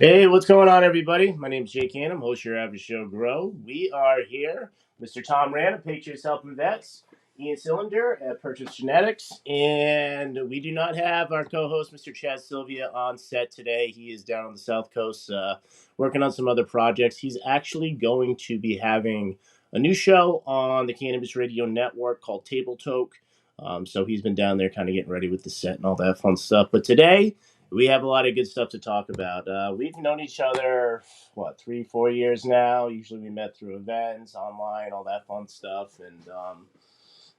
Hey, what's going on, everybody? My name's Jake Ganem, host of your average show Grow. We are here, Mr. Tom Rand of Patriots Helping Vets, Ian Schlesinger at Patriots Genetics, and we do not have our co-host, Mr. Chad Sylvia, on set today. He is down on the South Coast working on some other projects. He's actually going to be having a new show on the Cannabis Radio Network called Table Toke. So he's been down there kind of getting ready with the set and all that fun stuff. But today, we have a lot of good stuff to talk about. We've known each other, 3, 4 years now. Usually we met through events, online, all that fun stuff. And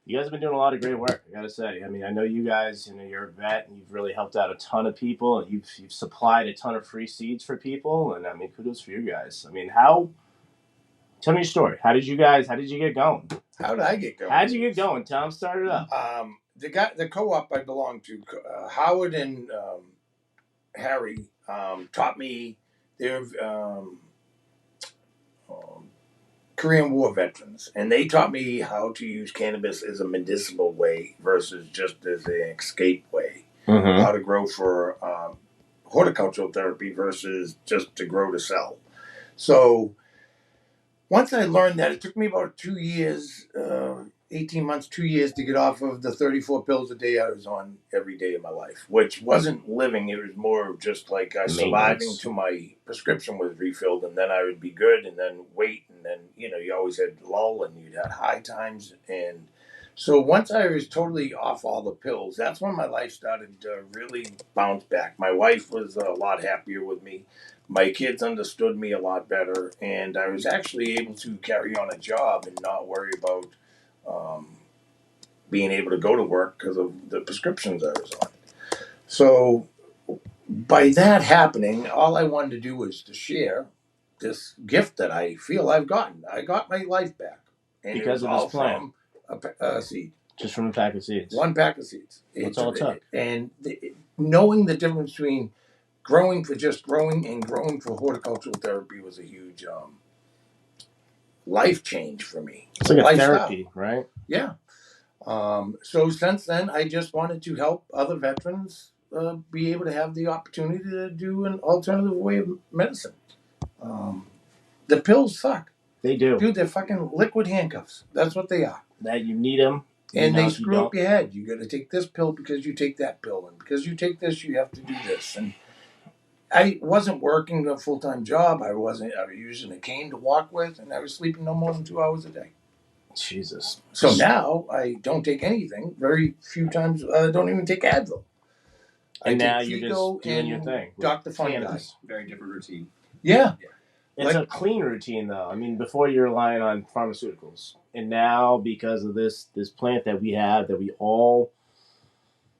you guys have been doing a lot of great work, I got to say. I mean, I know you guys, you're a vet and you've really helped out a ton of people. And you've supplied a ton of free seeds for people. And I mean, kudos for you guys. I mean, tell me your story. How did you get going? How did I get going? How did you get going? Tom, start it up. The co-op I belong to, Howard and Harry, taught me. They're Korean War veterans, and they taught me how to use cannabis as a medicinal way versus just as an escape way. Mm-hmm. How to grow for horticultural therapy versus just to grow to sell. So once I learned that, it took me about 2 years, 18 months, 2 years to get off of the 34 pills a day I was on every day of my life, which wasn't living. It was more of just like surviving till my prescription was refilled, and then I would be good, and then wait, and then, you always had lull, and you'd had high times. And so once I was totally off all the pills, that's when my life started to really bounce back. My wife was a lot happier with me. My kids understood me a lot better, and I was actually able to carry on a job and not worry about being able to go to work because of the prescriptions I was on. So by that happening, all I wanted to do was to share this gift that I feel I've gotten. I got my life back, and Because it was of all this plant. from a seed. Just from a pack of seeds. One pack of seeds. That's all it took. And knowing the difference between growing for just growing and growing for horticultural therapy was a huge life change for me. It's like a therapy, right? Yeah. So since then, I just wanted to help other veterans be able to have the opportunity to do an alternative way of medicine. The pills suck. They do. Dude, they're fucking liquid handcuffs. That's what they are. That you need them. And they screw up your head. You got to take this pill because you take that pill. And because you take this, you have to do this. And I wasn't working a full-time job. I was using a cane to walk with, and I was sleeping no more than 2 hours a day. Jesus. So now I don't take anything. Very few times. I don't even take Advil. And now you're just doing your thing. Dr. Fungi. Very different routine. Yeah. It's a clean routine, though. I mean, before you're relying on pharmaceuticals. And now, because of this plant that we have, that we all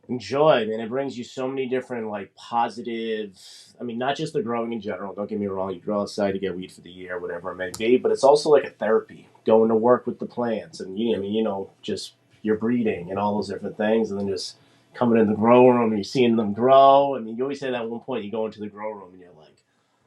enjoy, and it brings you so many different, positive, I mean, not just the growing in general. Don't get me wrong. You grow outside to get weed for the year, whatever it may be. But it's also like a therapy, going to work with the plants. And, just your breeding and all those different things. And then just coming in the grow room and you're seeing them grow. I mean, you always say that at one point you go into the grow room and you're like,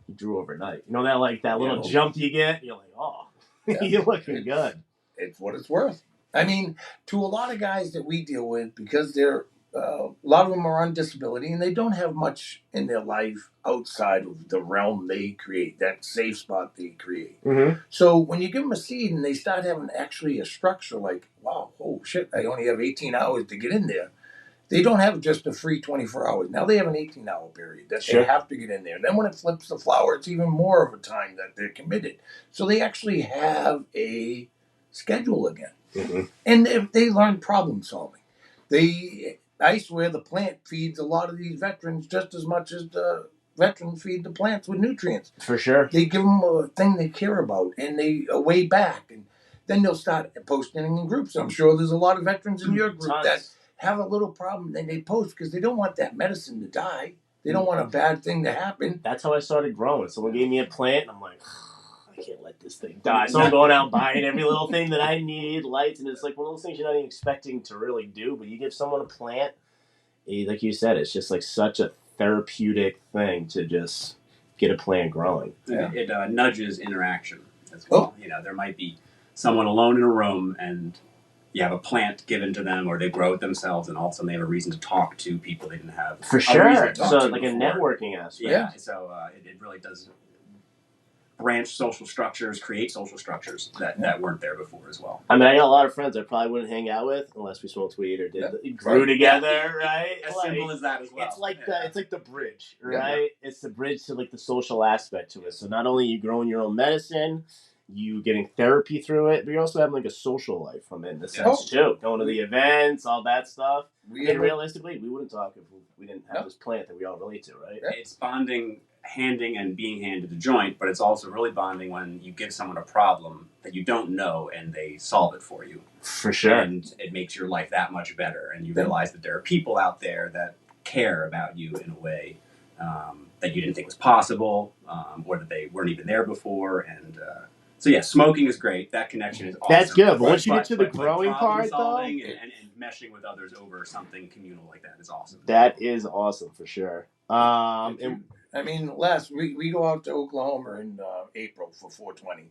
you drew overnight. You know that little jump you get? You're like, oh, yeah. You're looking good. It's what it's worth. I mean, to a lot of guys that we deal with, because they're a lot of them are on disability and they don't have much in their life outside of the realm they create, that safe spot they create. Mm-hmm. So when you give them a seed and they start having actually a structure like, wow, oh shit, I only have 18 hours to get in there. They don't have just a free 24 hours. Now they have an 18-hour period that they have to get in there. And then when it flips the flower, it's even more of a time that they're committed. So they actually have a schedule again. Mm-hmm. And they learn problem solving. I swear the plant feeds a lot of these veterans just as much as the veterans feed the plants with nutrients. For sure. They give them a thing they care about, and they a way back. And then they'll start posting in groups. I'm sure there's a lot of veterans in your group that have a little problem, and they post because they don't want that medicine to die. They don't want a bad thing to happen. That's how I started growing. Someone gave me a plant, and I'm like, I can't let this thing die. So I'm going out buying every little thing that I need, lights, and it's like one of those things you're not even expecting to really do. But you give someone a plant, like you said, it's just like such a therapeutic thing to just get a plant growing. Yeah. It nudges interaction as well. There might be someone alone in a room, and you have a plant given to them, or they grow it themselves, and all of a sudden they have a reason to talk to people they didn't have. For sure. So like before. A networking aspect. Yeah. So it really does branch social structures, create social structures that weren't there before as well. I mean, I got a lot of friends I probably wouldn't hang out with unless we smoked weed or grew together, right? As simple as that as well. It's like the bridge, right? Yeah. It's the bridge to like the social aspect to it. So not only you growing your own medicine, you getting therapy through it, but you're also having like a social life from it in the sense too. Going to the events, all that stuff. Realistically, we wouldn't talk if we didn't have this plant that we all relate to, right? It's bonding, handing and being handed the joint, but it's also really bonding when you give someone a problem that you don't know and they solve it for you. For sure. And it makes your life that much better, and you realize that there are people out there that care about you in a way that you didn't think was possible, or that they weren't even there before. And so yeah, smoking is great. That connection is awesome. That's good. But once you get to the growing part, though, and meshing with others over something communal like that is awesome. That is awesome for sure. I mean, we go out to Oklahoma in April for 420,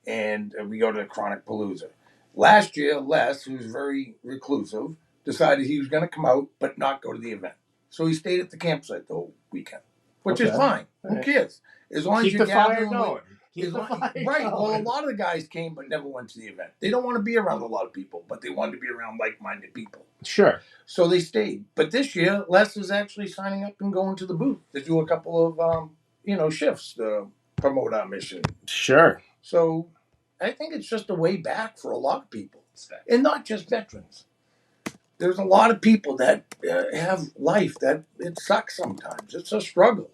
and we go to Chronic Palooza. Last year, Les, who's very reclusive, decided he was going to come out but not go to the event. So he stayed at the campsite the whole weekend, which is fine. Who cares? As long as you're gathering going. Right. Well, a lot of the guys came but never went to the event. They don't want to be around a lot of people, but they wanted to be around like-minded people. Sure. So they stayed. But this year, Les is actually signing up and going to the booth to do a couple of, shifts to promote our mission. Sure. So I think it's just a way back for a lot of people. And not just veterans. There's a lot of people that have life that it sucks sometimes. It's a struggle.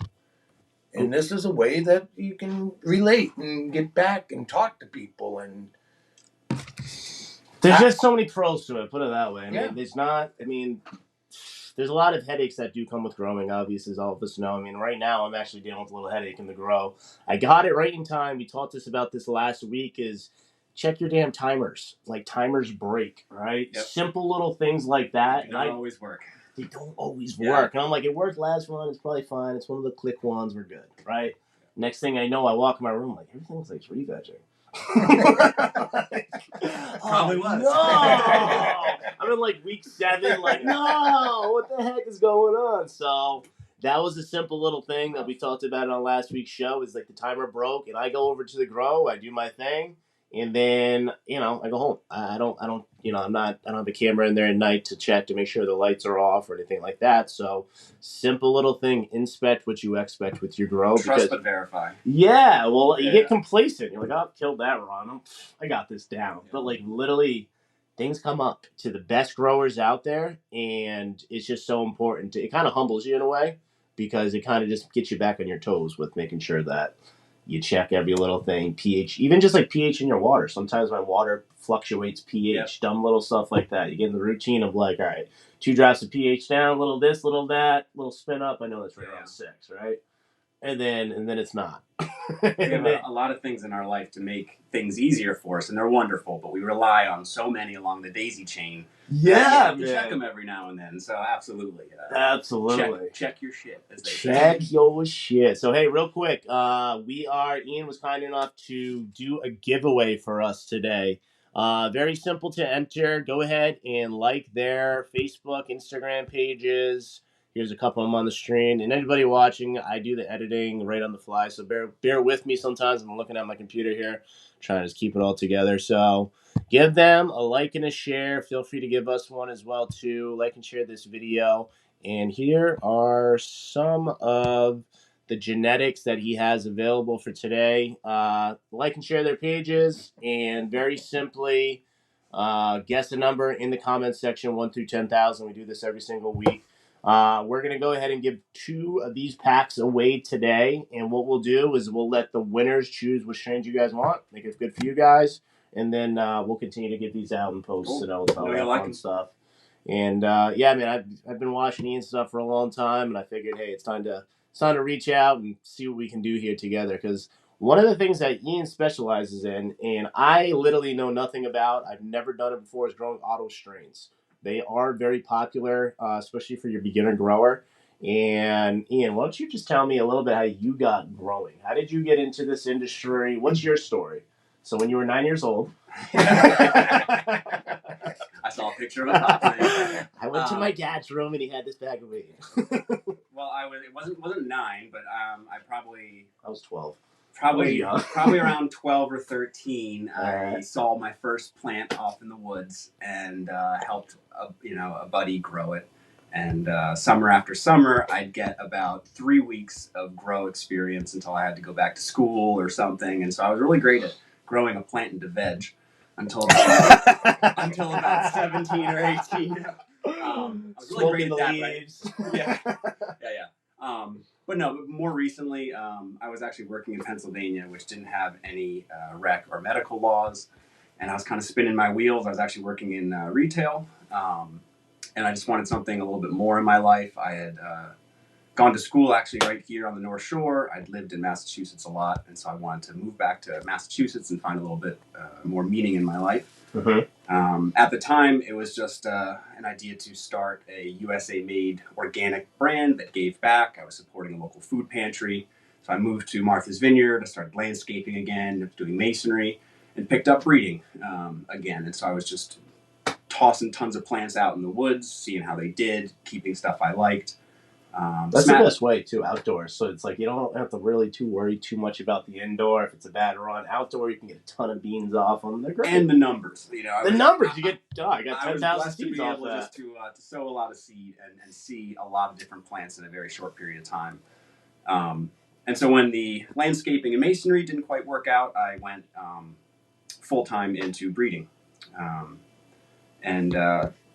And this is a way that you can relate and get back and talk to people. And there's just so many pros to it, put it that way. I mean, there's a lot of headaches that do come with growing, obviously, as all of us know. I mean, right now I'm actually dealing with a little headache in the grow. I got it right in time. We talked about this last week is check your damn timers. Like timers break, right? Yep. Simple little things like that. They don't always work. They don't always work. And I'm like, it worked last one. It's probably fine. It's one of the click ones. We're good, right? Next thing I know, I walk in my room like, everything looks like it's re-vegging. Probably was. No! I'm in like week 7, like, no! What the heck is going on? So that was a simple little thing that we talked about on last week's show is like the timer broke and I go over to the grow, I do my thing. And then, I go home. I don't have a camera in there at night to check to make sure the lights are off or anything like that. So simple little thing, inspect what you expect with your grow. Trust but verify. Yeah, well, you get complacent. You're like, oh, I've killed that Ron. I got this down. Yeah. But like literally things come up to the best growers out there. And it's just so important. It kind of humbles you in a way because it kind of just gets you back on your toes with making sure that you check every little thing, pH, even just like pH in your water. Sometimes my water fluctuates pH, dumb little stuff like that. You get in the routine of like, all right, 2 drops of pH down, little this, little that, little spin up. I know that's right around 6, right? And then it's not. We have a lot of things in our life to make things easier for us, and they're wonderful, but we rely on so many along the daisy chain. Yeah, man. You check them every now and then, so absolutely. Absolutely. Check your shit, as they say. Check your shit. So, hey, real quick, Ian was kind enough to do a giveaway for us today. Very simple to enter. Go ahead and like their Facebook, Instagram pages. Here's a couple of them on the screen. And anybody watching, I do the editing right on the fly. So bear with me sometimes. I'm looking at my computer here, trying to just keep it all together. So give them a like and a share. Feel free to give us one as well, too. Like and share this video. And here are some of the genetics that he has available for today. Like and share their pages. And very simply, guess a number in the comments section, 1 through 10,000. We do this every single week. We're going to go ahead and give 2 of these packs away today. And what we'll do is we'll let the winners choose which strains you guys want. Make it good for you guys. And then we'll continue to get these out and post and all that fun stuff. And I've been watching Ian's stuff for a long time. And I figured, hey, it's time to reach out and see what we can do here together. Because one of the things that Ian specializes in, and I literally know nothing about, I've never done it before, is growing auto strains. They are very popular, especially for your beginner grower. And Ian, why don't you just tell me a little bit how you got growing? How did you get into this industry? What's your story? So when you were 9 years old. saw a picture of a pot plant. I went to my dad's room and he had this bag of weed. Well, it wasn't 9, but I was 12. probably young. probably around 12 or 13. I Alright. saw my first plant off in the woods and helped a buddy grow it. And summer after summer, I'd get about 3 weeks of grow experience until I had to go back to school or something. And so I was really great at growing a plant into veg until about 17 or 18. I was really great at that. Leaves. Yeah. But no, more recently, I was actually working in Pennsylvania, which didn't have any rec or medical laws. And I was kind of spinning my wheels. I was actually working in retail. And I just wanted something a little bit more in my life. I had gone to school actually right here on the North Shore. I'd lived in Massachusetts a lot, and so I wanted to move back to Massachusetts and find a little bit more meaning in my life. Mm-hmm. At the time, it was just an idea to start a USA-made organic brand that gave back. I was supporting a local food pantry. So I moved to Martha's Vineyard. I started landscaping again, doing masonry, and picked up breeding again. And so I was just tossing tons of plants out in the woods, seeing how they did, keeping stuff I liked. That's the best way too, outdoors. So it's like you don't have to really worry too much about the indoor. If it's a bad run, outdoor you can get a ton of beans off them. They're great. And the numbers, you get. I got 10,000 seeds off able just to sow a lot of seed and see a lot of different plants in a very short period of time. And so when the landscaping and masonry didn't quite work out, I went full time into breeding.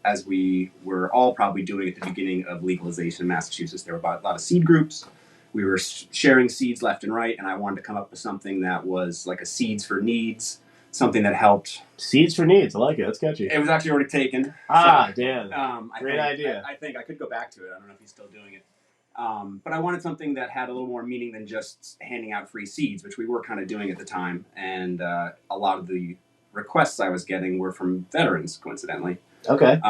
As we were all probably doing at the beginning of legalization in Massachusetts, there were a lot of seed groups. We were sharing seeds left and right, and I wanted to come up with something that was like a seeds for needs, something that helped. Seeds for needs, I like it. That's catchy. It was actually already taken. Damn. Great idea. I think I could go back to it. I don't know if he's still doing it. But I wanted something that had a little more meaning than just handing out free seeds, which we were kind of doing at the time. And a lot of the requests I was getting were from veterans, coincidentally. Okay.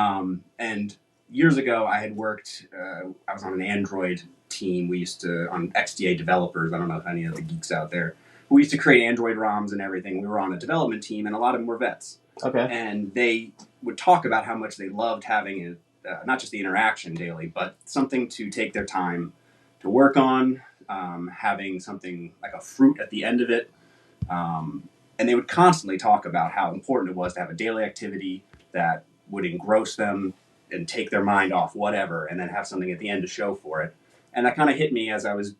And years ago, I had worked, I was on an Android team. We used to, on XDA developers, I don't know if any of the geeks out there, we used to create Android ROMs and everything. We were on a development team, and a lot of them were vets. Okay. And they would talk about how much they loved having not just the interaction daily, but something to take their time to work on, having something like a fruit at the end of it. And they would constantly talk about how important it was to have a daily activity that would engross them and take their mind off whatever, and then have something at the end to show for it. And that kind of hit me as I was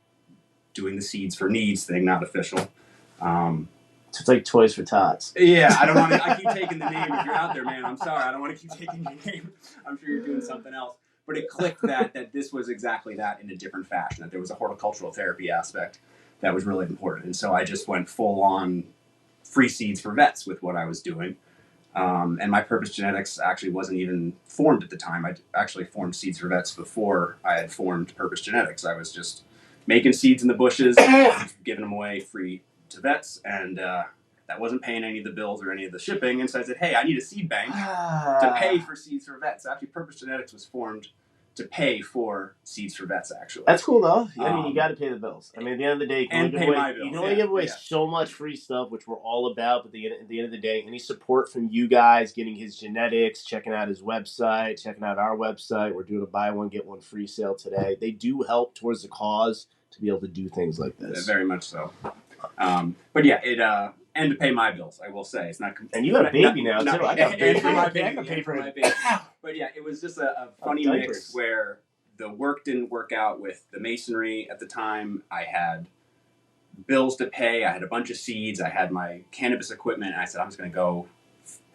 doing the Seeds for Needs thing, not official. So it's like Toys for Tots. Yeah, I don't want to. I keep taking the name. If you're out there, man, I'm sorry. I don't want to keep taking your name. I'm sure you're doing something else. But it clicked that this was exactly that in a different fashion. That there was a horticultural therapy aspect that was really important. And so I just went full on free seeds for vets with what I was doing. And my Purpose Genetics actually wasn't even formed at the time. I actually formed Seeds for Vets before I had formed Purpose Genetics. I was just making seeds in the bushes, giving them away free to vets, and that wasn't paying any of the bills or any of the shipping. And so I said, hey, I need a seed bank to pay for Seeds for Vets. Actually, Purpose Genetics was formed to pay for Seeds for Vets, actually. That's cool, though. I mean, you got to pay the bills. I mean, at the end of the day, you can only give away so much free stuff, which we're all about. But at the end of the day, any support from you guys, getting his genetics, checking out his website, checking out our website. We're doing a buy one, get one free sale today. They do help towards the cause to be able to do things like this. Very much so. But yeah, and to pay my bills, I will say. It's not. And you got a baby now, too. I got a baby. I can pay for my baby. But yeah, it was just a funny mix where the work didn't work out with the masonry at the time. I had bills to pay. I had a bunch of seeds. I had my cannabis equipment. And I said, I'm just going to go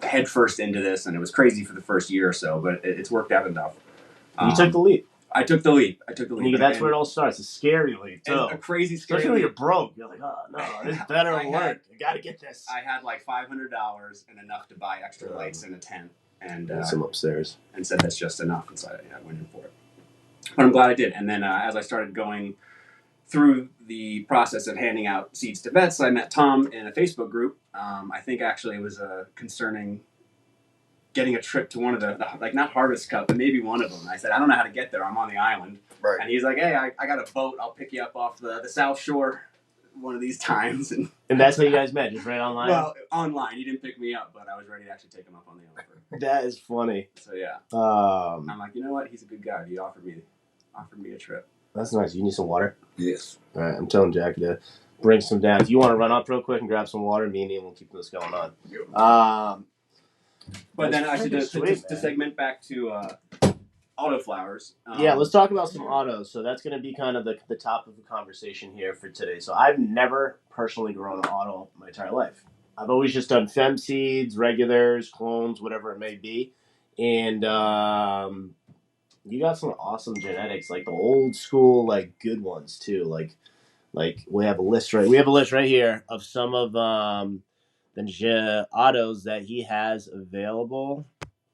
head first into this. And it was crazy for the first year or so, but it's worked out enough. You took the leap. I took the leap. That's where it all starts. A scary leap, too. A crazy, scary Especially when you're broke. You're like, oh, no, this better work. I got to get this. I had like $500 and enough to buy extra lights and a tent. And some upstairs. And said that's just enough. And so I went in for it. But I'm glad I did. And then as I started going through the process of handing out seeds to vets, I met Tom in a Facebook group. I think actually it was concerning getting a trip to one of the like not Harvest Cup, but maybe one of them. I said, I don't know how to get there. I'm on the island. Right. And he's like, hey, I got a boat. I'll pick you up off the South Shore. one of these times. And that's how you guys met, just right online? Well, online. He didn't pick me up, but I was ready to actually take him up on the offer. That is funny. So yeah. I'm like, you know what? He's a good guy. He offered me a trip. That's nice. You need some water? Yes. All right, I'm telling Jack to bring some down. If you want to run up real quick and grab some water, me and Ian will keep this going on. But then actually to segment back to autoflowers. Yeah, let's talk about some autos. So that's going to be kind of the top of the conversation here for today. So I've never personally grown an auto my entire life. I've always just done fem seeds, regulars, clones, whatever it may be. And you got some awesome genetics, like the old school, like good ones too. Like we have a list right here of some of the autos that he has available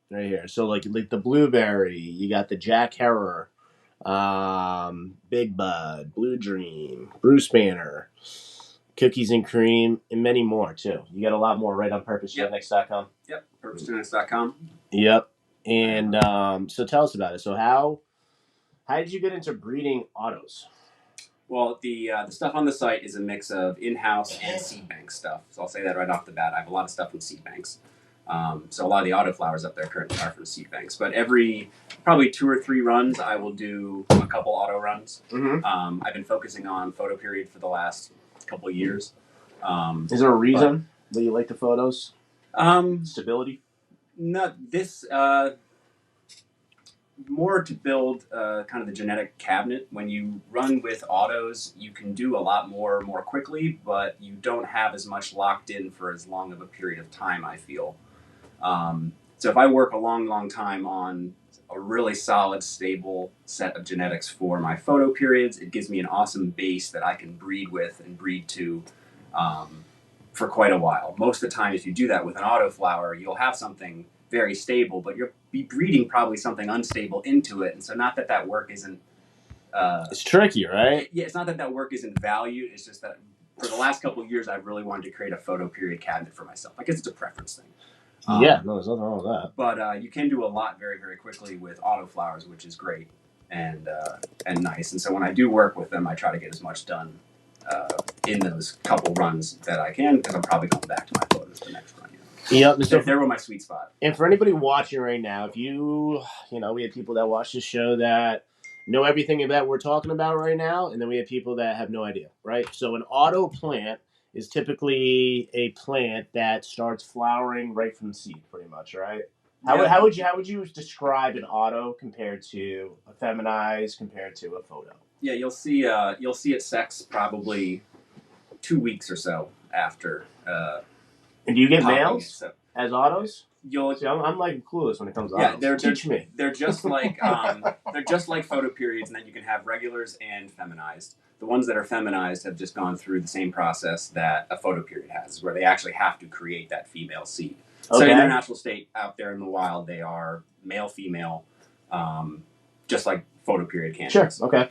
right here. So like the blueberry, you got the Jack Herrer, Big Bud, Blue Dream, Bruce Banner, Cookies and Cream, and many more too. You got a lot more right on purposegenetics.com. Yep, purposegenetics.com. Yep. And so tell us about it. So how did you get into breeding autos? Well, the stuff on the site is a mix of in-house and seed bank stuff. So I'll say that right off the bat. I have a lot of stuff from seed banks. So a lot of the autoflowers up there currently are from seed banks. But every probably 2 or 3 runs, I will do a couple auto runs. Mm-hmm. I've been focusing on photo period for the last couple of years. Is there a reason that you like the photos? Stability? Not this. More to build kind of the genetic cabinet. When you run with autos, you can do a lot more quickly, but you don't have as much locked in for as long of a period of time, I feel. So if I work a long time on a really solid, stable set of genetics for my photo periods, it gives me an awesome base that I can breed with and breed to for quite a while. Most of the time, if you do that with an autoflower, you'll have something very stable, but you'll be breeding probably something unstable into it. And so not that work isn't... it's tricky, right? Yeah, it's not that work isn't valued. It's just that for the last couple of years, I've really wanted to create a photo period cabinet for myself. I guess it's a preference thing. Yeah, no, there's nothing wrong with that. But you can do a lot very, very quickly with autoflowers, which is great and nice. And so when I do work with them, I try to get as much done in those couple runs that I can, because I'm probably going back to my photos the next run. Yep, so they're my sweet spot. And for anybody watching right now, if you know, we have people that watch this show that know everything that we're talking about right now, and then we have people that have no idea, right? So an auto plant is typically a plant that starts flowering right from the seed, pretty much, right? How would you describe an auto compared to a feminized, compared to a photo? Yeah, you'll see it sex probably 2 weeks or so after. And do you get males as autos? See, I'm like clueless when it comes to autos. Teach me. They're just like photo periods, and then you can have regulars and feminized. The ones that are feminized have just gone through the same process that a photo period has, where they actually have to create that female seed. Okay. So in their natural state out there in the wild, they are male, female, just like photo period candidates. Sure. Okay.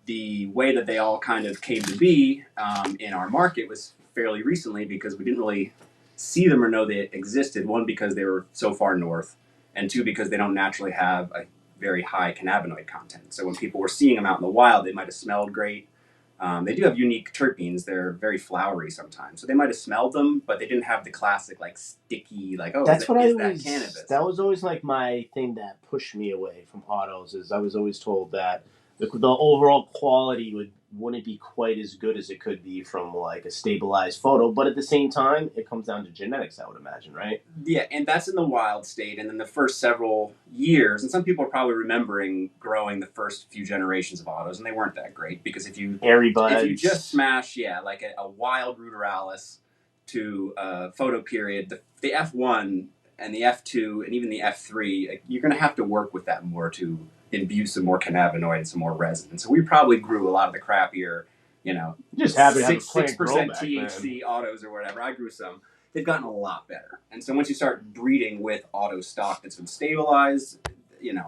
The way that they all kind of came to be in our market was fairly recently, because we didn't really see them or know they existed. 1, because they were so far north, and 2, because they don't naturally have a very high cannabinoid content. So when people were seeing them out in the wild, they might have smelled great. They do have unique terpenes. They're very flowery sometimes. So they might have smelled them, but they didn't have the classic, like, sticky, like, that's that cannabis. That was always, like, my thing that pushed me away from autos, is I was always told that the overall quality wouldn't be quite as good as it could be from like a stabilized photo, but at the same time, it comes down to genetics, I would imagine, right? Yeah, and that's in the wild state, and then the first several years, and some people are probably remembering growing the first few generations of autos, and they weren't that great, because if you just smash, like a wild ruderalis to a photo period, the F1 and the F2 and even the F3, you're going to have to work with that more to imbue some more cannabinoid and some more resin. And so we probably grew a lot of the crappier, just happy to have 6% THC autos or whatever. I grew some. They've gotten a lot better. And so once you start breeding with auto stock that's been stabilized,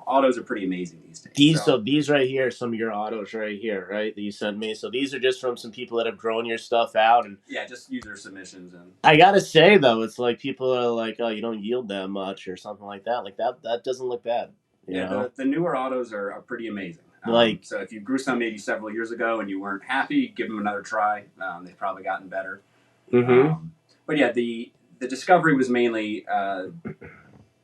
autos are pretty amazing these days. So these right here, some of your autos right here, right, that you sent me. So these are just from some people that have grown your stuff out, and just user submissions. And I gotta say though, it's like people are like, oh, you don't yield that much or something like that. Like that doesn't look bad. The newer autos are pretty amazing. So if you grew some maybe several years ago and you weren't happy, give them another try. They've probably gotten better. But yeah, the discovery was mainly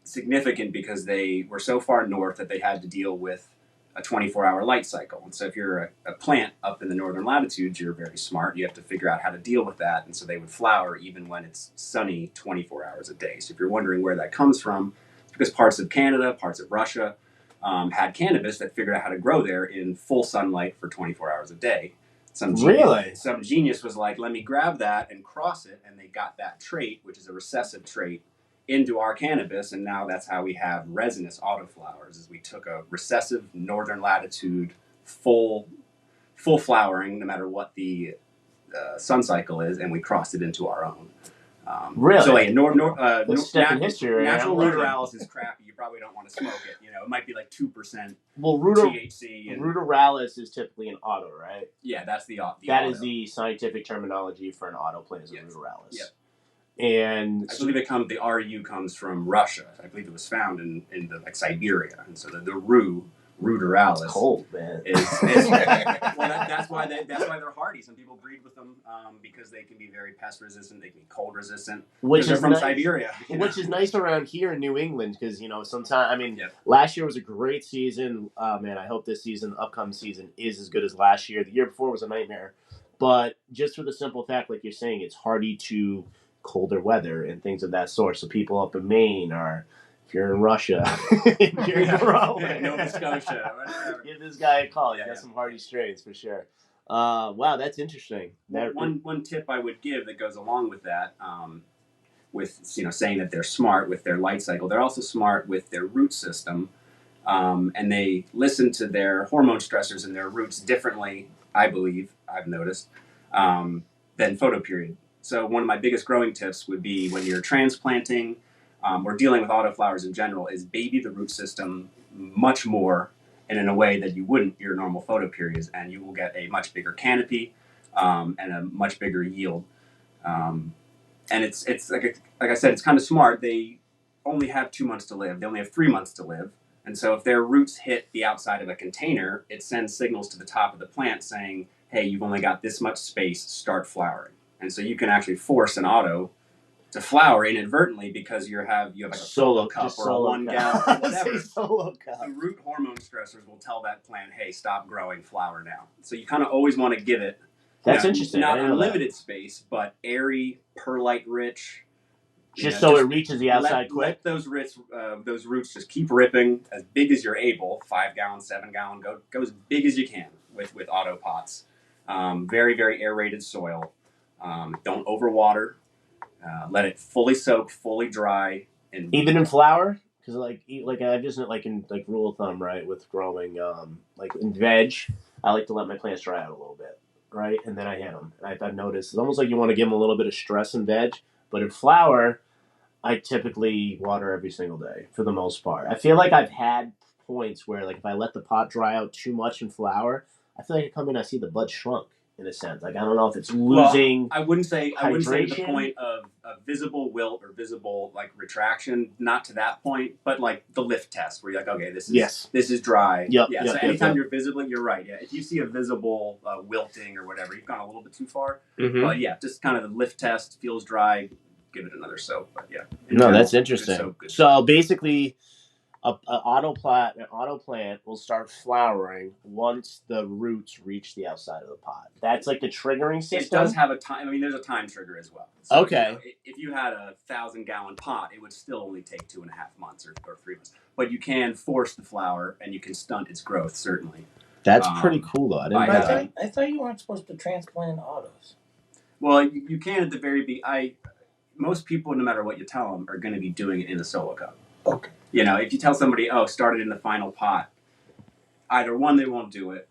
significant because they were so far north that they had to deal with a 24-hour light cycle. And so if you're a plant up in the northern latitudes, you're very smart. You have to figure out how to deal with that. And so they would flower even when it's sunny 24 hours a day. So if you're wondering where that comes from, it's because parts of Canada, parts of Russia had cannabis that figured out how to grow there in full sunlight for 24 hours a day. Some genius was like, let me grab that and cross it. And they got that trait, which is a recessive trait, into our cannabis, and now that's how we have resinous autoflowers. Is we took a recessive northern latitude full flowering, no matter what the sun cycle is, and we crossed it into our own. So like natural ruderalis is crappy. You probably don't want to smoke it. You know, it might be like 2%. Well, THC. And ruderalis is typically an auto, right? Yeah, that's the auto. That is the scientific terminology for an auto plant, is a ruderalis. Yep. And I believe the RU comes from Russia. I believe it was found in the like Siberia, and so the ruderalis. It's cold, man. Well, that's why they're hardy. Some people breed with them because they can be very pest resistant. They can be cold resistant. Which is from Siberia. Which is nice around here in New England because sometimes last year was a great season. Man, I hope this upcoming season, is as good as last year. The year before was a nightmare, but just for the simple fact, like you're saying, it's hardy to colder weather and things of that sort. So people up in Maine are, if you're in Russia, if you're growing, Nova Scotia, whatever. Give this guy a call. He's got some hardy strains for sure. Wow, that's interesting. One tip I would give that goes along with that, with saying that they're smart with their light cycle, they're also smart with their root system, and they listen to their hormone stressors in their roots differently. I believe I've noticed than photoperiod. So one of my biggest growing tips would be when you're transplanting or dealing with autoflowers in general is baby the root system much more and in a way that you wouldn't your normal photoperiods, and you will get a much bigger canopy and a much bigger yield. And it's like I said, it's kind of smart. They only have 2 months to live. They only have 3 months to live. And so if their roots hit the outside of a container, it sends signals to the top of the plant saying, hey, you've only got this much space, start flowering. And so you can actually force an auto to flower inadvertently because you have like a solo cup or a 1 gallon, whatever. Solo cup. The root hormone stressors will tell that plant, hey, stop growing, flower now. So you kind of always want to give it interesting. Not unlimited space, but airy, perlite rich. Just so it reaches the outside quick. Let those roots just keep ripping as big as you're able. 5 gallon, 7 gallon, go as big as you can with auto pots. Very, very aerated soil. Don't overwater. Let it fully soak, fully dry, and even in flower, because like I just in rule of thumb, right, with growing like in veg, I like to let my plants dry out a little bit, right, and then I hit them. And I've noticed it's almost like you want to give them a little bit of stress in veg, but in flower, I typically water every single day for the most part. I feel like I've had points where like if I let the pot dry out too much in flower, I feel like I come in, I see the bud shrunk. In a sense, like I don't know if it's losing. I wouldn't say the point of visible wilt or visible like retraction, not to that point, but like the lift test where you're like, okay, this is dry. So anytime you're visibly, you're right. Yeah, if you see a visible wilting or whatever, you've gone a little bit too far. But yeah, just kind of the lift test, feels dry, give it another soak. But yeah, that's interesting. So basically, an auto plant will start flowering once the roots reach the outside of the pot. That's like the triggering system. It does have a time. I mean, there's a time trigger as well. So, okay. If you had a 1,000-gallon pot, it would still only take 2.5 months or 3 months. But you can force the flower, and you can stunt its growth. Certainly. That's pretty cool, though. I thought you weren't supposed to transplant autos. Well, you can at the very beginning. Most people, no matter what you tell them, are going to be doing it in a solo cup. Okay. If you tell somebody, start it in the final pot, either one, they won't do it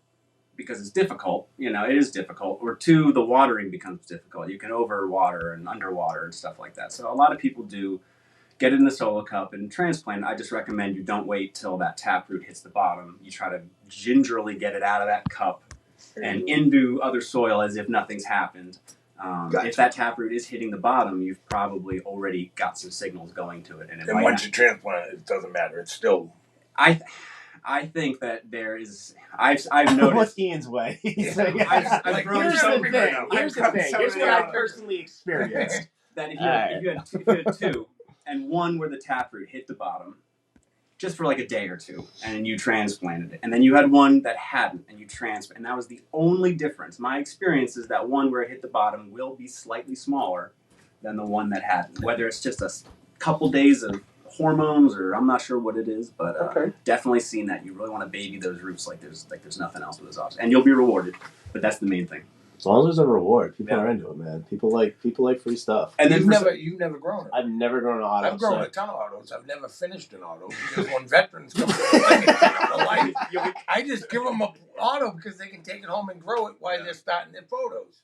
because it's difficult. It is difficult. Or two, the watering becomes difficult. You can overwater and underwater and stuff like that. So a lot of people do get it in the solo cup and transplant. I just recommend you don't wait till that taproot hits the bottom. You try to gingerly get it out of that cup and into other soil as if nothing's happened. Gotcha. If that taproot is hitting the bottom, you've probably already got some signals going to it. And once you transplant it, it doesn't matter. It's still... I I think that there is. I've noticed. What's Ian's way? He's like, I've grown here's so the many thing. now. Here's the I've grown thing. so Here's many what I now. personally experienced. That if you had two, and one where the taproot hit the bottom, just for like a day or two, and you transplanted it, and then you had one that hadn't, and you transplanted, and that was the only difference. My experience is that one where it hit the bottom will be slightly smaller than the one that hadn't. Whether it's just a couple days of hormones, or I'm not sure what it is, but definitely seen that you really want to baby those roots like there's nothing else with those ops, and you'll be rewarded. But that's the main thing. As long as there's a reward, people are into it, man. People like free stuff. And then you've never grown it. I've never grown an auto. I've grown a ton of autos. I've never finished an auto because when veterans come to life, I just give them an auto because they can take it home and grow it while they're starting their photos.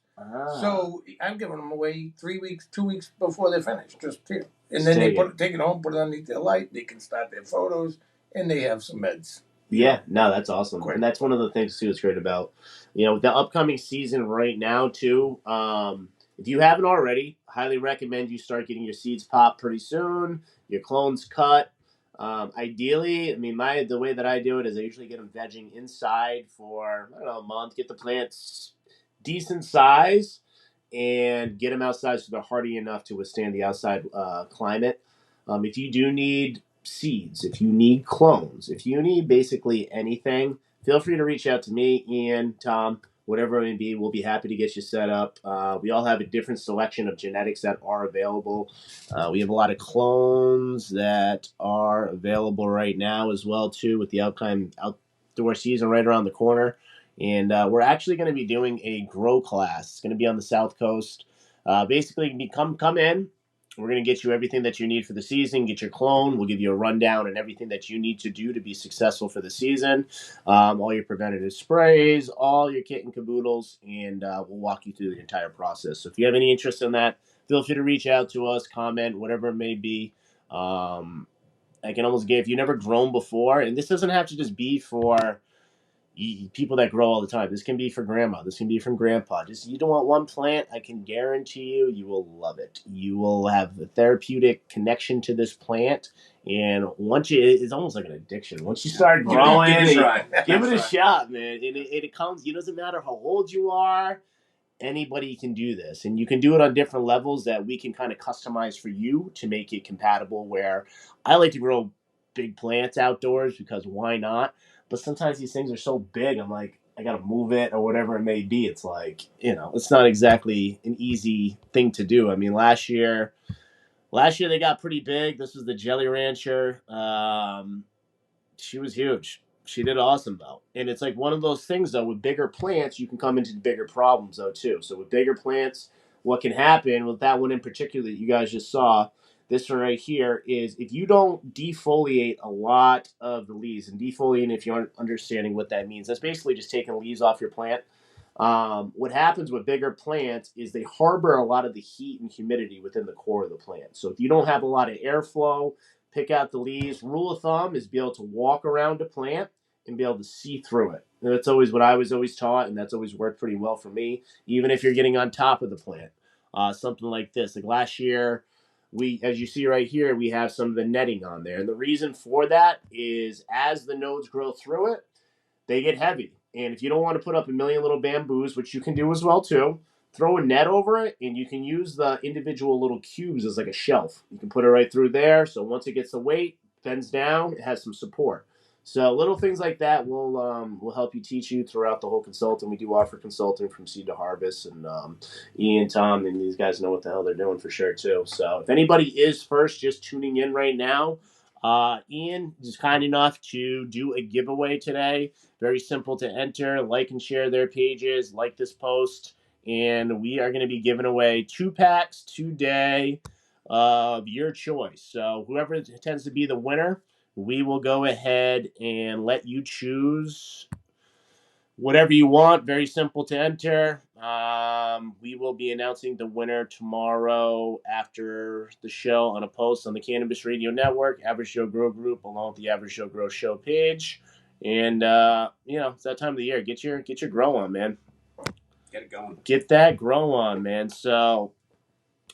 So I'm giving them away 2 weeks before they're finished, just here. And then they take it home, put it underneath their light. They can start their photos, and they have some meds. Yeah, no, that's awesome. And that's one of the things, too, that's great about, the upcoming season right now, too. If you haven't already, highly recommend you start getting your seeds popped pretty soon, your clones cut. Ideally, the way that I do it is I usually get them vegging inside for, a month, get the plants decent size, and get them outside so they're hardy enough to withstand the outside climate. If you do need seeds, if you need clones, if you need basically anything, feel free to reach out to me, Ian, Tom, whatever it may be. We'll be happy to get you set up. We all have a different selection of genetics that are available. We have a lot of clones that are available right now as well, too, with the outdoor season right around the corner. And we're actually going to be doing a grow class. It's going to be on the South Coast. Basically, come in. We're going to get you everything that you need for the season, get your clone. We'll give you a rundown and everything that you need to do to be successful for the season. All your preventative sprays, all your kit and caboodles, and we'll walk you through the entire process. So if you have any interest in that, feel free to reach out to us, comment, whatever it may be. I can almost if you've never grown before, and this doesn't have to just be for people that grow all the time. This can be for grandma. This can be from grandpa. Just you don't want one plant, I can guarantee you will love it. You will have a therapeutic connection to this plant, and once it's almost like an addiction. Once you start growing, give it a shot, man. And it comes. It doesn't matter how old you are. Anybody can do this, and you can do it on different levels that we can kind of customize for you to make it compatible. Where I like to grow big plants outdoors because why not? But sometimes these things are so big, I'm like, I got to move it or whatever it may be. It's like, it's not exactly an easy thing to do. Last year they got pretty big. This was the Jelly Rancher. She was huge. She did awesome, though. And it's like one of those things, though, with bigger plants, you can come into bigger problems, though, too. So with bigger plants, what can happen with that one in particular that you guys just saw, this one right here, is if you don't defoliate a lot of the leaves, and defoliating, if you aren't understanding what that means, that's basically just taking leaves off your plant. What happens with bigger plants is they harbor a lot of the heat and humidity within the core of the plant. So if you don't have a lot of airflow, pick out the leaves. Rule of thumb is be able to walk around a plant and be able to see through it. And that's always what I was always taught, and that's always worked pretty well for me, even if you're getting on top of the plant. Something like this. Like last year, as you see right here, we have some of the netting on there. And the reason for that is as the nodes grow through it, they get heavy. And if you don't want to put up a million little bamboos, which you can do as well too, throw a net over it, and you can use the individual little cubes as like a shelf. You can put it right through there. So once it gets the weight, bends down, it has some support. So little things like that will help you teach you throughout the whole consulting. We do offer consulting from seed to harvest, and Ian, Tom, and these guys know what the hell they're doing for sure too. So if anybody is first just tuning in right now, Ian is kind enough to do a giveaway today. Very simple to enter. Like and share their pages. Like this post. And we are going to be giving away 2 packs today of your choice. So whoever tends to be the winner, we will go ahead and let you choose whatever you want. Very simple to enter. We will be announcing the winner tomorrow after the show on a post on the Cannabis Radio Network, Average Joe Grow Group, along with the Average Joe Grow Show page. And it's that time of the year. Get your grow on, man. Get it going. Get that grow on, man. So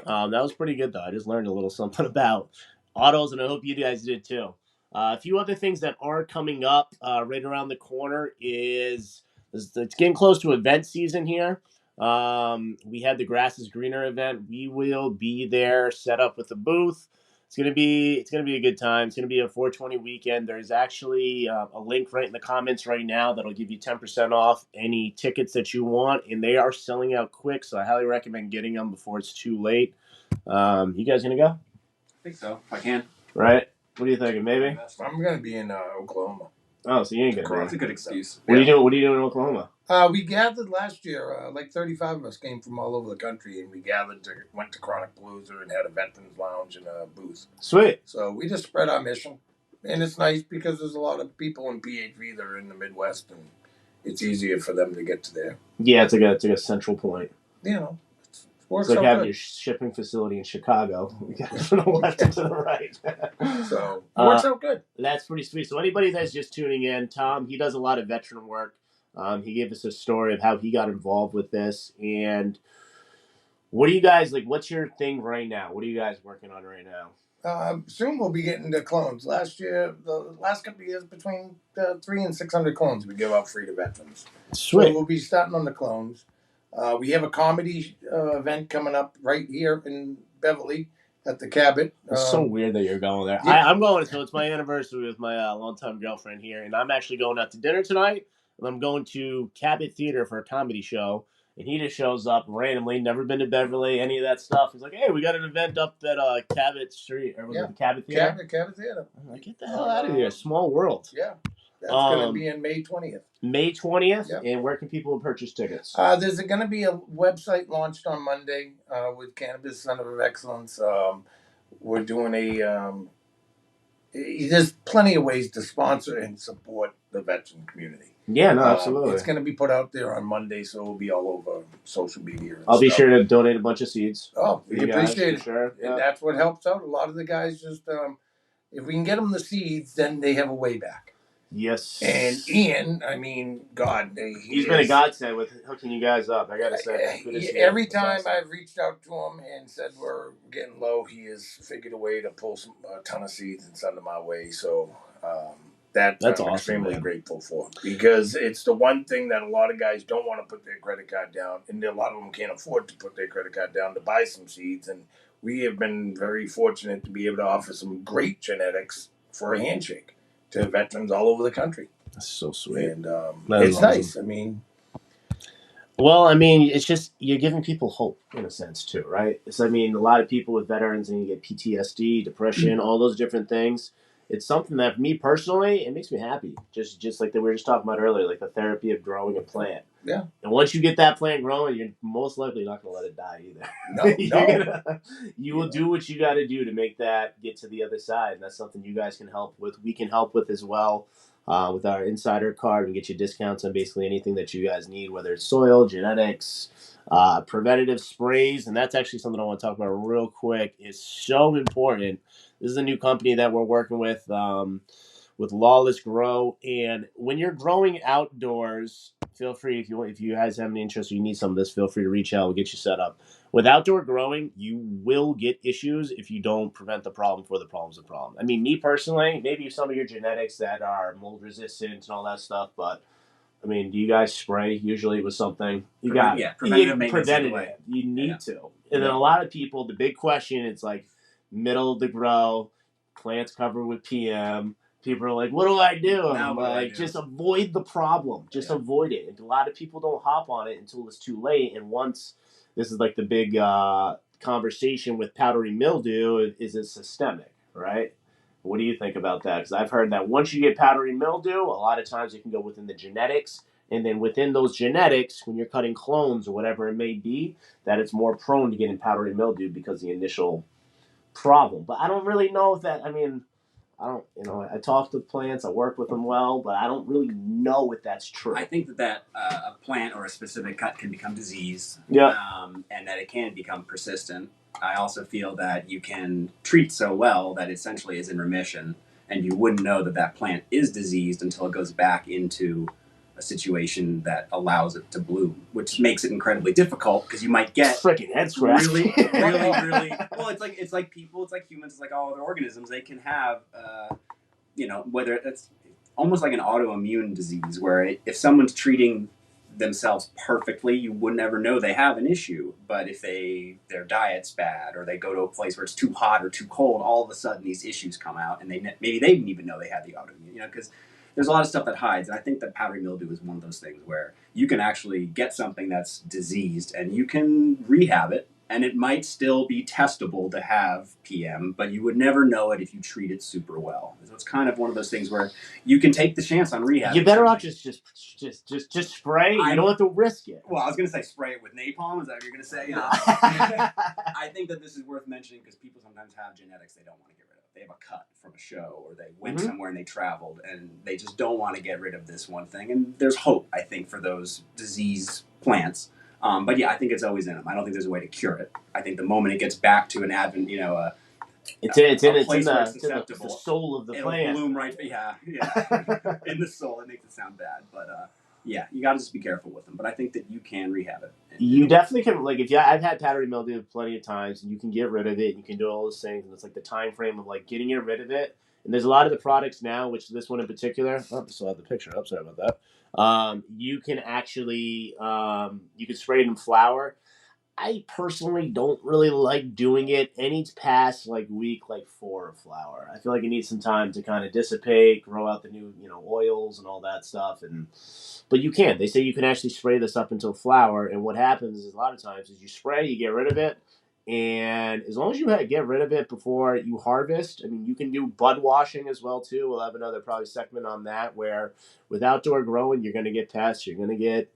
that was pretty good, though. I just learned a little something about autos, and I hope you guys did too. A few other things that are coming up right around the corner is it's getting close to event season here. We had the Grass is Greener event. We will be there, set up with a booth. It's gonna be a good time. It's gonna be a 420 weekend. There's actually a link right in the comments right now that'll give you 10% off any tickets that you want, and they are selling out quick. So I highly recommend getting them before it's too late. You guys gonna go? I think so. If I can. Right? What are you thinking? Maybe. I'm going to be in Oklahoma. Oh, so you ain't gonna That's be. a good excuse. What are you doing? What are you doing in Oklahoma? We gathered last year. Like 35 of us came from all over the country, and we went to Chronic Palooza and had a veterans lounge and a booth. Sweet. So we just spread our mission, and it's nice because there's a lot of people in PHV that are in the Midwest, and it's easier for them to get to there. Yeah, it's like a central point. You know, it works It's like out having good. your shipping facility in Chicago. You got from the left and to the right. So it works out good. That's pretty sweet. So anybody that's just tuning in, Tom, he does a lot of veteran work. He gave us a story of how he got involved with this. And what do you guys like? What's your thing right now? What are you guys working on right now? Soon we'll be getting to clones. The last couple of years, between 300 and 600 clones we give out free to veterans. Sweet. So we'll be starting on the clones. We have a comedy event coming up right here in Beverly at the Cabot. It's so weird that you're going there. Yeah. I'm going. So it's my anniversary with my longtime girlfriend here, and I'm actually going out to dinner tonight. And I'm going to Cabot Theater for a comedy show. And he just shows up randomly, never been to Beverly, any of that stuff. He's like, "Hey, we got an event up at Cabot Street, or was it the Cabot Theater?" Cabot Theater. I'm like, "Get the hell out of here! Small world." Yeah, that's going to be in May 20th. May 20th, Yep. And where can people purchase tickets? There's going to be a website launched on Monday with Cannabis Center of Excellence. We're doing there's plenty of ways to sponsor and support the veteran community. Yeah, no, absolutely. It's going to be put out there on Monday, so it'll be all over social media. I'll be sure to donate a bunch of seeds. Oh, we appreciate it. Sure. Yeah. And that's what helps out. A lot of the guys just, if we can get them the seeds, then they have a way back. Yes. And Ian, I mean, God, he's been a godsend with hooking you guys up. I gotta say, every time I've reached out to him and said we're getting low, he has figured a way to pull a ton of seeds and send them our way. So that's I'm awesome, extremely grateful for, because it's the one thing that a lot of guys don't want to put their credit card down, and a lot of them can't afford to put their credit card down to buy some seeds. And we have been very fortunate to be able to offer some great genetics for a handshake to veterans all over the country. That's so sweet. And it's nice. I mean, it's just you're giving people hope in a sense too, right? It's, a lot of people with veterans, and you get PTSD, depression, all those different things. It's something that, for me personally, it makes me happy. Just like that we were just talking about earlier, like the therapy of growing a plant. Yeah. And once you get that plant growing, you're most likely not going to let it die either. No. You will do what you got to do to make that get to the other side. And that's something you guys can help with. We can help with as well. With our insider card, we can get you discounts on basically anything that you guys need, whether it's soil, genetics, preventative sprays. And that's actually something I want to talk about real quick. It's so important. This is a new company that we're working with Lawless Grow. And when you're growing outdoors, feel free, if you guys have any interest or you need some of this, feel free to reach out. We'll get you set up. With outdoor growing, you will get issues if you don't prevent the problem before the problem's a problem. Me personally, maybe some of your genetics that are mold resistant and all that stuff, but do you guys spray usually with something? You got preventative. You need to. And then a lot of people, the big question, it's like middle of the grow, plants covered with PM. People are like, what do I do? I'm like, just avoid the problem. Just avoid it. And a lot of people don't hop on it until it's too late. And once, this is like the big conversation with powdery mildew, is it systemic, right? What do you think about that? Because I've heard that once you get powdery mildew, a lot of times it can go within the genetics. And then within those genetics, when you're cutting clones or whatever it may be, that it's more prone to getting powdery mildew because of the initial problem. But I don't really know if that, I talk to plants, I work with them well, but I don't really know if that's true. I think that a plant or a specific cut can become diseased, and that it can become persistent. I also feel that you can treat so well that it essentially is in remission, and you wouldn't know that plant is diseased until it goes back into a situation that allows it to bloom, which makes it incredibly difficult because you might get freaking head scratch. Really. Well, it's like people, it's like humans, it's like all other organisms. They can have whether it's almost like an autoimmune disease where if someone's treating themselves perfectly, you would never know they have an issue. But if their diet's bad, or they go to a place where it's too hot or too cold, all of a sudden these issues come out, and maybe they didn't even know they had the autoimmune. Because there's a lot of stuff that hides, and I think that powdery mildew is one of those things where you can actually get something that's diseased and you can rehab it, and it might still be testable to have PM, but you would never know it if you treat it super well. So it's kind of one of those things where you can take the chance on rehab. You better off just spray. You don't have to risk it. Well, I was going to say spray it with napalm. Is that what you're going to say? I think that this is worth mentioning because people sometimes have genetics they don't want to get rid of. They have a cut from a show, or they went somewhere and they traveled, and they just don't want to get rid of this one thing. And there's hope, I think, for those disease plants. But yeah, I think it's always in them. I don't think there's a way to cure it. I think the moment it gets back to an advent, it's in the soul of the plant. It'll bloom right. Yeah. In the soul. It makes it sound bad, but yeah, you got to just be careful with them. But I think that you can rehab it. You definitely can. Like I've had powdery mildew plenty of times, and you can get rid of it. And you can do all those things, and it's like the time frame of like getting rid of it. And there's a lot of the products now, which this one in particular. Oh, I still have the picture up. Sorry about that. You can actually you can spray it in flour. I personally don't really like doing it any past week 4 of flour. I feel like it needs some time to kind of dissipate, grow out the new oils and all that stuff. But you can. They say you can actually spray this up until flour. And what happens is a lot of times is you spray, you get rid of it. And as long as you get rid of it before you harvest, I mean, you can do bud washing as well too. We'll have another probably segment on that where with outdoor growing, you're going to get pests. You're going to get.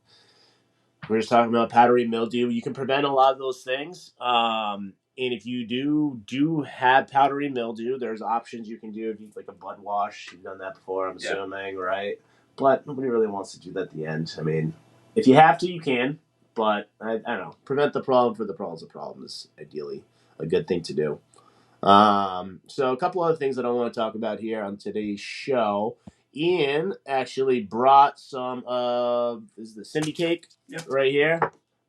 We're just talking about powdery mildew. You can prevent a lot of those things. And if you do have powdery mildew, there's options you can do. If you like a bud wash, you've done that before, I'm assuming, right? But nobody really wants to do that at the end. I mean, if you have to, you can. But I don't know. Prevent the problem for the problem's a problem is ideally a good thing to do. So a couple other things that I want to talk about here on today's show. Ian actually brought some of this is the Cindy cake right here.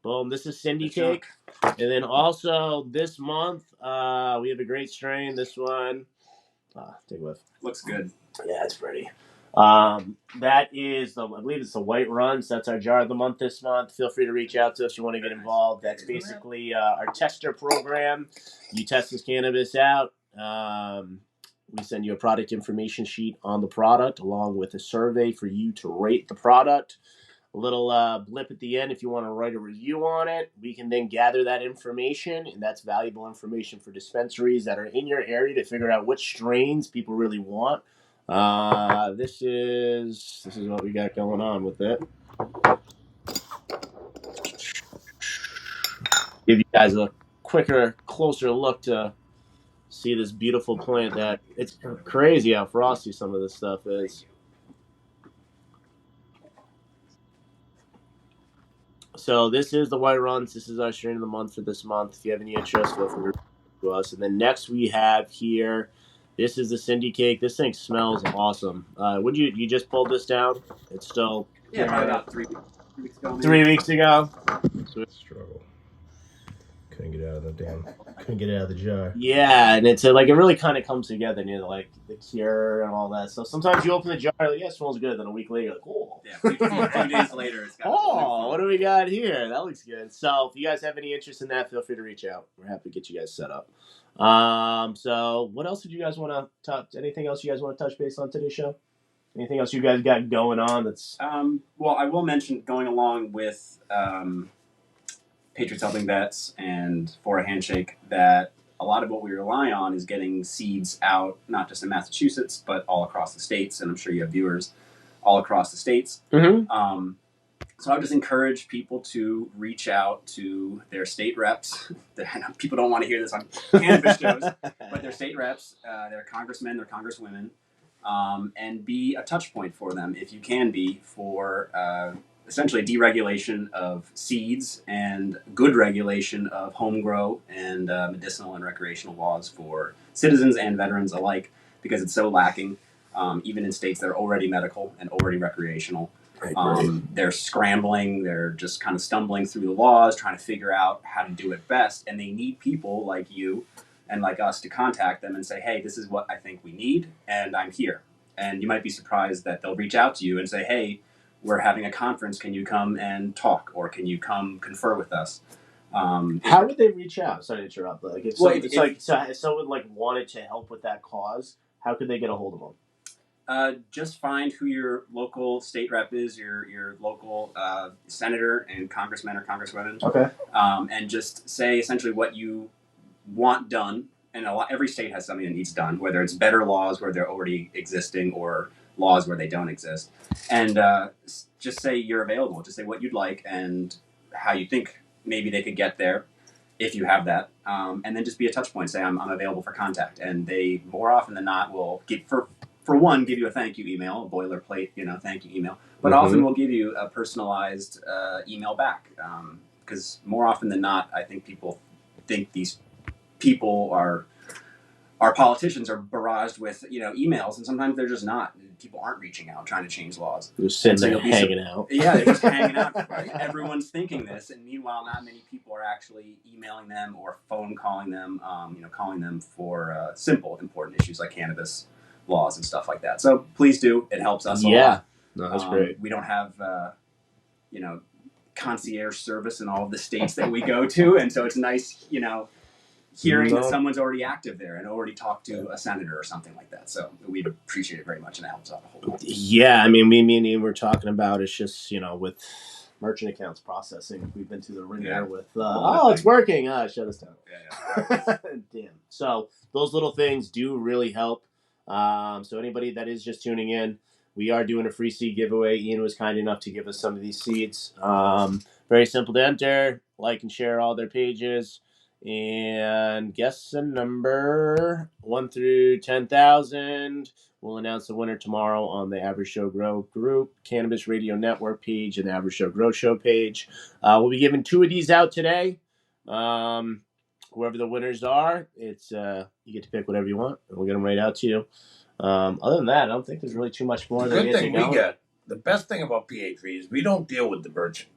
Boom, this is Cindy cake. And then also this month, we have a great strain. This one, take a whiff. Looks good. Yeah, it's pretty. That is I believe it's the White Runs. That's our jar of the month this month. Feel free to reach out to us if you want to get involved. That's basically our tester program. You test this cannabis out. We send you a product information sheet on the product along with a survey for you to rate the product. A little blip at the end if you want to write a review on it. We can then gather that information, and that's valuable information for dispensaries that are in your area to figure out which strains people really want. This is what we got going on with it. Give you guys a quicker, closer look to see this beautiful plant that it's crazy how frosty some of this stuff is. So this is the White Runs. This is our strain of the month for this month. If you have any interest, feel free to us. And then next we have here, this is the Cindy cake. This thing smells awesome. Would you just pulled this down? It's still probably about 3 weeks ago. Maybe. 3 weeks ago. Struggle. Couldn't get out of the jar. Yeah, and it's it really kind of comes together, and the cure and all that stuff. Sometimes you open the jar, it smells good. Then a week later, you're like, oh. Yeah, a few days later, it's got what do we got here? That looks good. So if you guys have any interest in that, feel free to reach out. We're happy to get you guys set up. So what else did you guys want to touch? Anything else you guys want to touch base on today's show? Anything else you guys got going on that's... Well, I will mention going along with... Patriots Helping Vets and For a Handshake, that a lot of what we rely on is getting seeds out, not just in Massachusetts, but all across the states. And I'm sure you have viewers all across the states. Mm-hmm. So I would just encourage people to reach out to their state reps. I know people don't want to hear this on cannabis shows, but their state reps, their congressmen, their congresswomen, and be a touch point for them, if you can be, for... essentially deregulation of seeds and good regulation of home grow and medicinal and recreational laws for citizens and veterans alike, because it's so lacking, even in states that are already medical and already recreational. They're scrambling, they're just kind of stumbling through the laws, trying to figure out how to do it best, and they need people like you and like us to contact them and say, hey, this is what I think we need, and I'm here. And you might be surprised that they'll reach out to you and say, hey, we're having a conference. Can you come and talk? Or can you come confer with us? How would they reach out? Sorry to interrupt. Like, if someone like wanted to help with that cause, how could they get a hold of them? Just find who your local state rep is, your local senator and congressman or congresswoman. Okay. And just say essentially what you want done. And every state has something that needs done, whether it's better laws where they're already existing or laws where they don't exist. And just say you're available. Just say what you'd like and how you think maybe they could get there, if you have that. And then just be a touch point. Say, I'm available for contact. And they, more often than not, will give, for one, give you a thank you email, a boilerplate, thank you email. But often will give you a personalized email back. Because more often than not, I think people think these people our politicians are barraged with emails, and sometimes they're just not. People aren't reaching out trying to change laws. They're sitting there hanging out. Yeah, they're just hanging out. Everyone's thinking this, and meanwhile, not many people are actually emailing them or phone calling them. Calling them for simple, important issues like cannabis laws and stuff like that. So please do. It helps us a lot. Yeah, no, that's great. We don't have concierge service in all of the states that we go to, and so it's nice, hearing that someone's already active there and already talked to a senator or something like that. So we appreciate it very much, and it helps out a whole lot. Yeah, I mean, me and Ian were talking about it's just, with merchant accounts processing, we've been through the ringer with, it's working. Shut us down. Yeah. Damn. So those little things do really help. So anybody that is just tuning in, we are doing a free seed giveaway. Ian was kind enough to give us some of these seeds. Very simple to enter. Like and share all their pages. And guess a number 1 through 10,000. We'll announce the winner tomorrow on the Average Show Grow group, Cannabis Radio Network page, and the Average Show Grow Show page. We'll be giving 2 of these out today. Whoever the winners are, it's you get to pick whatever you want, and we'll get them right out to you. Other than that, I don't think there's really too much more. The good thing we get, the best thing about PA3 is we don't deal with the merchant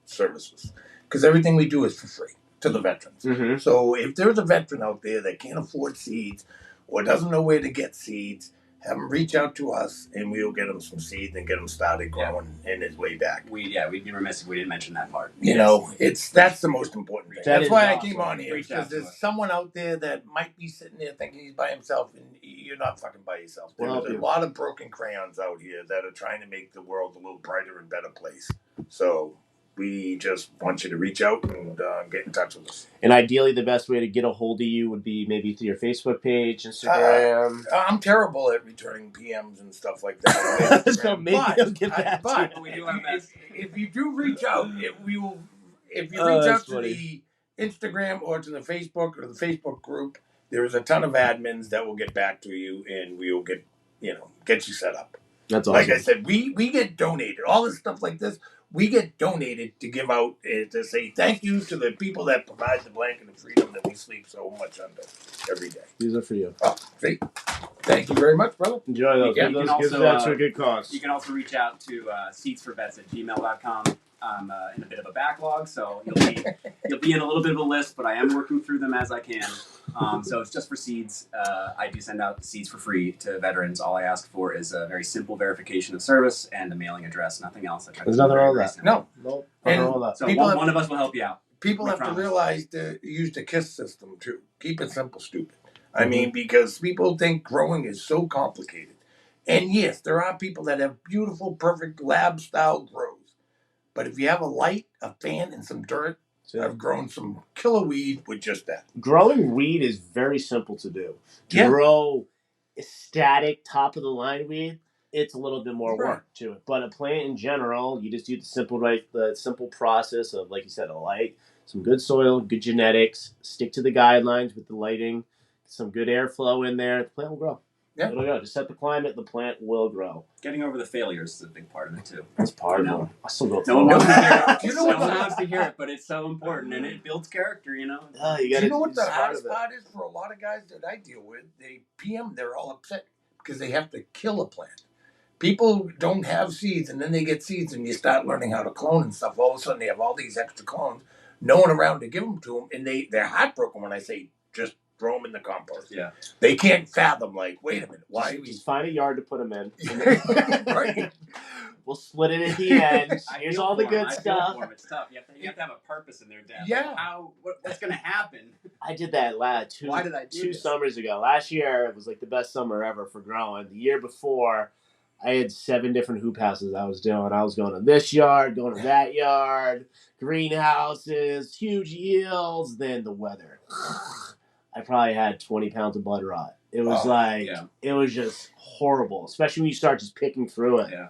services because everything we do is for free to the veterans. Mm-hmm. So if there's a veteran out there that can't afford seeds or doesn't know where to get seeds, have them reach out to us and we'll get him some seeds and get him started growing in his way back. We'd be remiss if we didn't mention that part. That's the most important thing. That's why I came on here, because there's someone out there that might be sitting there thinking he's by himself, and you're not fucking by yourself. There's a lot of broken crayons out here that are trying to make the world a little brighter and better place. So we just want you to reach out and get in touch with us. And ideally, the best way to get a hold of you would be maybe through your Facebook page, Instagram. I'm terrible at returning PMs and stuff like that. So maybe you'll get back to we do our best. If you do reach out, if you reach out to the Instagram or to the Facebook or the Facebook group, there is a ton of admins that will get back to you, and we will get you set up. That's awesome. Like I said, we get donated. All this stuff like this, we get donated to give out, to say thank you to the people that provide the blanket of freedom that we sleep so much under every day. These are for you. Oh, see? Thank you very much, brother. Enjoy those. You can also, give that to a good cause. You can also reach out to seedsforvets@gmail.com. I'm in a bit of a backlog, so you'll be in a little bit of a list, but I am working through them as I can. So it's just for seeds. I do send out seeds for free to veterans. All I ask for is a very simple verification of service and a mailing address. Nothing else. There's nothing wrong with that. No. Nothing wrong with that. So one of us will help you out. People have to realize to use the KISS system too. Keep it simple, stupid. I mean, because people think growing is so complicated. And yes, there are people that have beautiful, perfect lab-style grows. But if you have a light, a fan, and some dirt, I've grown some killer weed with just that. Growing weed is very simple to do. To grow static, top-of-the-line weed, it's a little bit more work to it. But a plant in general, you just do the simple process of, like you said, a light, some good soil, good genetics, stick to the guidelines with the lighting, some good airflow in there, the plant will grow. Yeah. It'll go. Just set the climate, the plant will grow. Getting over the failures is a big part of it too. That's part of it. I still go no one wants to hear it. No one wants to hear it, but it's so important, and it builds character, Do you know what the hardest part is for a lot of guys that I deal with? They're all upset because they have to kill a plant. People don't have seeds, and then they get seeds, and you start learning how to clone and stuff. All of a sudden, they have all these extra clones, no one around to give them to them, and they're heartbroken when I say just throw them in the compost. Yeah. They can't fathom, like, wait a minute, why are we... Just find a yard to put them in. Right. We'll split it at the end. I Here's feel all the for 'em. good I stuff. feel for 'em. It's tough. You have to have a purpose in their death. Yeah. Like, what's going to happen? I did that Why did I do two this? summers ago. Last year it was like the best summer ever for growing. The year before, I had 7 different hoop houses I was doing. I was going to this yard, going to that yard, greenhouses, huge yields. Then the weather. I probably had 20 pounds of bud rot. It was it was just horrible, especially when you start just picking through it. Yeah.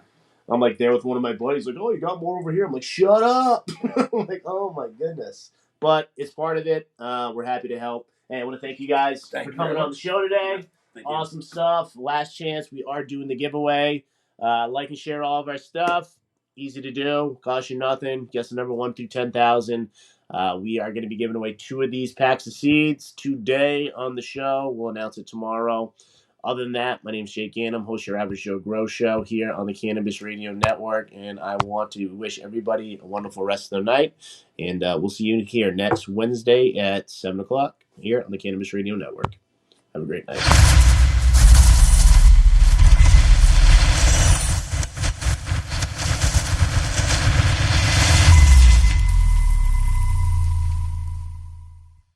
I'm like there with one of my buddies, like, oh, you got more over here. I'm like, shut up. I'm like, oh my goodness. But it's part of it. We're happy to help. And I want to thank you guys for coming on the show today. Thank you. Awesome stuff. Last chance. We are doing the giveaway. Like and share all of our stuff. Easy to do. Cost you nothing. Guess the number 1 through 10,000. We are going to be giving away 2 of these packs of seeds today on the show. We'll announce it tomorrow. Other than that, my name is Jake Ganem, host your Average Joe Grow Show here on the Cannabis Radio Network, and I want to wish everybody a wonderful rest of their night, and we'll see you here next Wednesday at 7 o'clock here on the Cannabis Radio Network. Have a great night.